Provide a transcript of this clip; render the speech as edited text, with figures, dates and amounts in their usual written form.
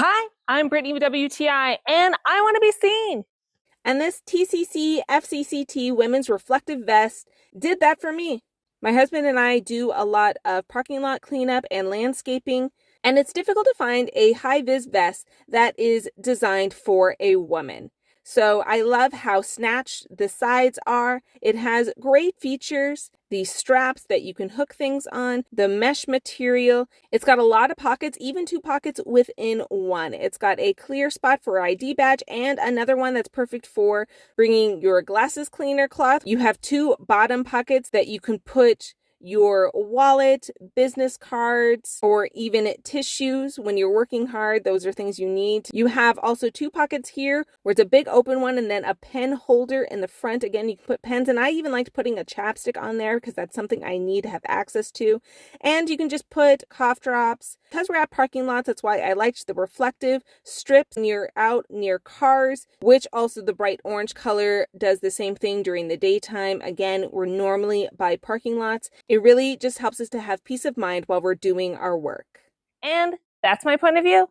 Hi, I'm Brittany with WTI, and I want to be seen. And this TCCFCCT Women's Reflective Vest did that for me. My husband and I do a lot of parking lot cleanup and landscaping, and it's difficult to find a high-vis vest that is designed for a woman. So I love how snatched the sides are. It has great features, the straps that you can hook things on, the mesh material. It's got a lot of pockets, even 2 pockets within one. It's got a clear spot for ID badge and another one that's perfect for bringing your glasses cleaner cloth. You have 2 bottom pockets that you can put your wallet, business cards, or even tissues when you're working hard. Those are things you need. You have also 2 pockets here where it's a big open one and then a pen holder in the front. Again, you can put pens, and I even liked putting a chapstick on there because that's something I need to have access to. And you can just put cough drops. Because we're at parking lots, that's why I liked the reflective strips when you're out near cars, which also the bright orange color does the same thing during the daytime. Again, we're normally by parking lots. It really just helps us to have peace of mind while we're doing our work. And that's my point of view.